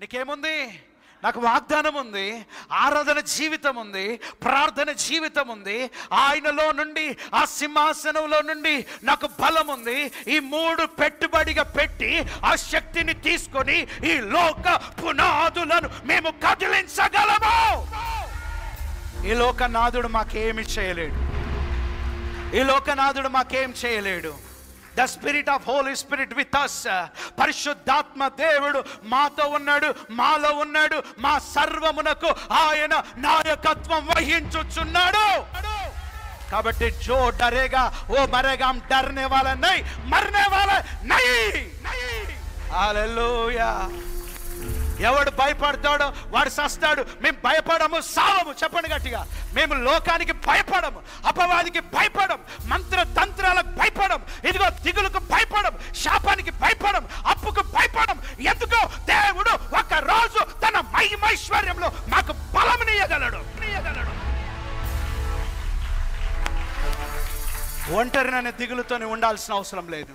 నీకేముంది? నాకు వాగ్దానం ఉంది, ఆరాధన జీవితం ఉంది, ప్రార్థన జీవితం ఉంది, ఆయనలో నుండి, ఆ సింహాసనంలో నుండి నాకు బలం ఉంది. ఈ 3 పెట్టుబడిగా పెట్టి ఆ శక్తిని తీసుకొని ఈ లోక పునాదులను మేము కదిలించగలము. ఈ లోకనాథుడు మాకేమి చేయలేడు. ఈ లోకనాథుడు మాకేం చేయలేడు. The spirit of Holy Spirit with us. పరిశుద్ధాత్మ దేవుడు మాతో ఉన్నాడు, మాలో ఉన్నాడు. మా సర్వమునకు ఆయన నాయకత్వం వహించుచున్నాడు. కాబట్టి జో డరేగా ఓ మరేగా, డరనే వాలా నహీ, మరనే వాలా నహీ. హల్లెలూయా. ఎవడు భయపడతాడో వాడు సస్తాడు. మేము భయపడము, సావము. చెప్పండి గట్టిగా. మేము లోకానికి భయపడము, అపవాదికి భయపడం, మంత్ర తంత్రాలకు భయపడం, ఇదిగో దిగులకు భయపడం, శాపానికి భయపడం, అప్పుకు భయపడం. ఎందుకో దేవుడు ఒక రోజు తన మహిమైశ్వర్యంలో మాకు బలమునియగలడు. ఒంటరిననే దిగులుతోనే ఉండాల్సిన అవసరం లేదు.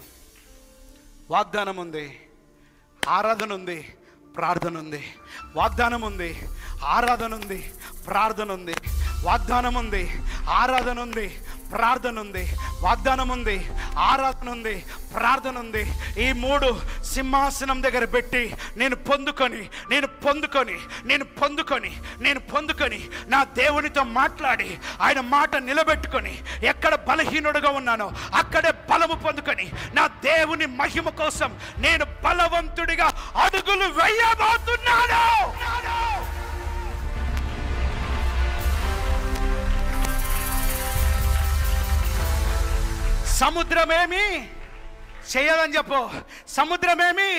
వాగ్దానం ఉంది, ఆరాధన ఉంది, ప్రార్థన ఉంది. వాగ్దానం ఉంది, ఆరాధన ఉంది, ప్రార్థన ఉంది. వాగ్దానం ఉంది, ఆరాధన ఉంది, ప్రార్థన ఉంది. వాగ్దానం ఉంది, ఆరాధన ఉంది, ప్రార్థన ఉంది. ఈ 3 సింహాసనం దగ్గర పెట్టి నేను పొందుకొని నా దేవునితో మాట్లాడి ఆయన మాట నిలబెట్టుకొని ఎక్కడ బలహీనుడుగా ఉన్నానో అక్కడే బలము పొందుకొని నా దేవుని మహిమ కోసం నేను బలవంతుడిగా అడుగులు వేయబోతున్నాను. సముద్రమేమి చేయదని చెప్పు. సముద్రమేమి,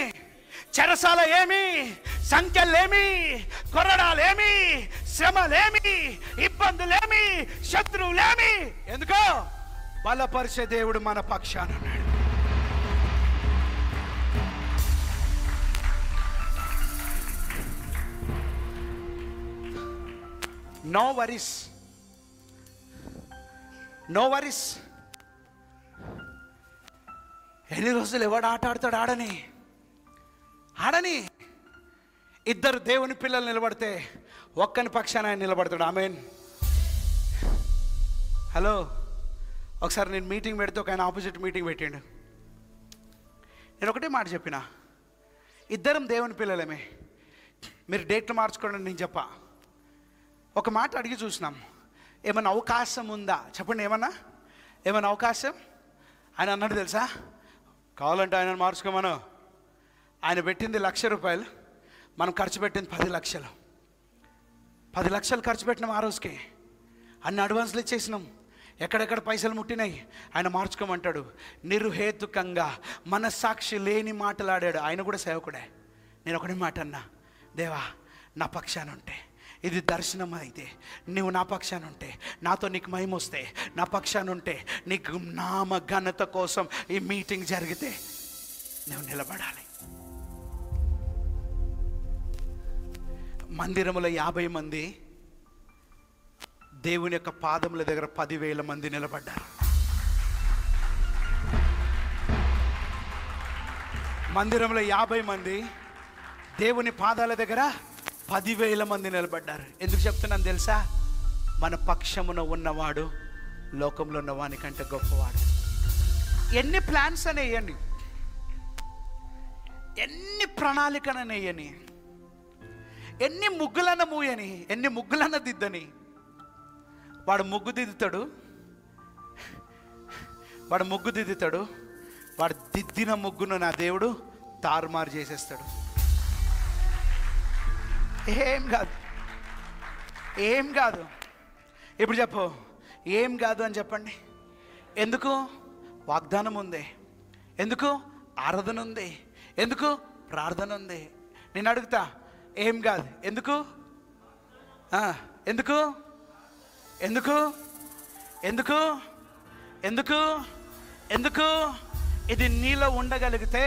చెరసాల ఏమి, సంఖ్యలేమి, కొరడాలేమి, శ్రమలేమి, ఇబ్బందులేమి, శత్రువులేమి. ఎందుకో బలపరిచే దేవుడు మన పక్షాన ఉన్నాడు. No worries, no worries. ఎన్ని రోజులు ఎవడు ఆట ఆడతాడు? ఆడని. 2 దేవుని పిల్లలు నిలబడితే ఒక్కని పక్షాన ఆయన నిలబడతాడు. ఆమేన్. హలో, ఒకసారి నేను మీటింగ్ పెడితే ఒక ఆయన ఆపోజిట్ మీటింగ్ పెట్టిండు. నేను ఒకటే మాట చెప్పిన, 2 దేవుని పిల్లలమే, మీరు డేట్లు మార్చుకోండి నేను చెప్పా. ఒక మాట అడిగి చూసినాం, ఏమైనా అవకాశం ఉందా చెప్పండి. ఏమన్నా అవకాశం? ఆయన అన్నాడు తెలుసా, కావాలంటే ఆయన మార్చుకోమను. ఆయన పెట్టింది ₹1,00,000, మనం ఖర్చు పెట్టింది 10 లక్షలు. 10 లక్షలు ఖర్చు పెట్టినాం. ఆ రోజుకి అన్ని అడ్వాన్స్లు ఇచ్చేసినాం. ఎక్కడెక్కడ పైసలు ముట్టినాయి. ఆయన మార్చుకోమంటాడు. నిర్హేతుకంగా మనస్సాక్షి లేని మాటలాడాడు. ఆయన కూడా సేవకుడే. నేను ఒకటే మాట అన్నా, దేవా నా పక్షాన ఉంటే, ఇది దర్శనం అయితే నువ్వు నా పక్షాన ఉంటే, నాతో నీకు మహిమ వస్తే, నా పక్షాన ఉంటే, నీకు నామ ఘనత కోసం ఈ మీటింగ్ జరిగితే నువ్వు నిలబడాలి. మందిరంలో 50 మంది, దేవుని యొక్క పాదముల దగ్గర 10,000 మంది నిలబడ్డారు. మందిరంలో 50 మంది, దేవుని పాదాల దగ్గర 10,000 మంది నిలబడ్డారు. ఎందుకు చెప్తున్నాను తెలుసా? మన పక్షమున ఉన్నవాడు లోకంలో ఉన్నవాని కంటే గొప్పవాడు. ఎన్ని ప్లాన్స్ అని వేయండి, ఎన్ని ప్రణాళికలను వేయని, ఎన్ని ముగ్గులన్న మూయని, ఎన్ని ముగ్గులన్న దిద్దని, వాడు ముగ్గు దిద్దుతాడు. వాడు దిద్దిన ముగ్గును నా దేవుడు తారుమారు చేసేస్తాడు. ఏం కాదు. ఇప్పుడు చెప్పు, ఏం కాదు అని చెప్పండి. ఎందుకు? వాగ్దానం ఉంది. ఎందుకు? ఆరాధన ఉంది. ఎందుకు? ప్రార్థన ఉంది. నేను అడుగుతా, ఏం కాదు ఎందుకు? ఎందుకు ఎందుకు ఎందుకు ఎందుకు ఎందుకు ఇది నీలో ఉండగలిగితే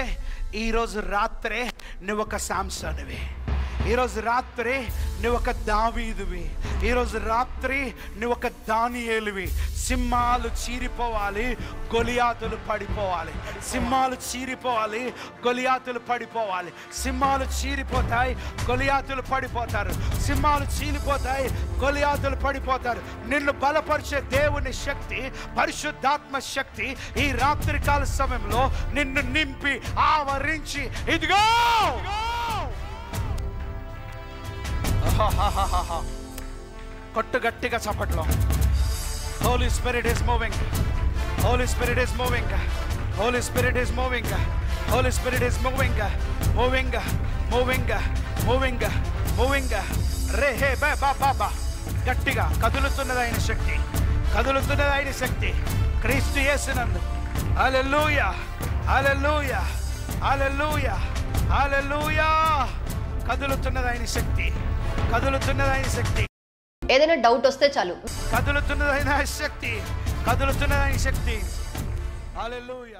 ఈరోజు రాత్రే నువ్వు ఒక సాంసోనివి. ఈరోజు రాత్రి నువ్వు ఒక దావీదువి, ఈరోజు రాత్రి నువ్వు ఒక దానియేలువి. సింహాలు చీరిపోవాలి, గొలియాతులు పడిపోవాలి. సింహాలు చీరిపోవాలి, గొలియాతులు పడిపోవాలి. సింహాలు చీరిపోతాయి, గొలియాతులు పడిపోతారు. సింహాలు చీలిపోతాయి, గొలియాతులు పడిపోతారు. నిన్ను బలపరిచే దేవుని శక్తి, పరిశుద్ధాత్మ శక్తి ఈ రాత్రికాల సమయంలో నిన్ను నింపి ఆవరించి ఇదిగో కొట్టు గట్టిగా చప్పట్లో. Holy Spirit is moving. Holy Spirit is moving. Holy Spirit is moving. Holy Spirit is moving. Moving. Moving. Moving. Moving. Re he ba ba ba ba. గట్టిగా కదులుతున్నది ఆయన శక్తి, కదులుతున్నది ఆయన శక్తి క్రీస్తు యేసునందు. హల్లెలూయా, హల్లెలూయా, హల్లెలూయా, హల్లెలూయా. కదులుతున్నది ఆయన శక్తి, కదులుతున్నది ఆయన శక్తి. ఏదైనా డౌట్ వస్తే చాలు, కదులుతున్నది ఆయన శక్తి, కదులుతున్నది ఆయన శక్తి. హల్లెలూయా.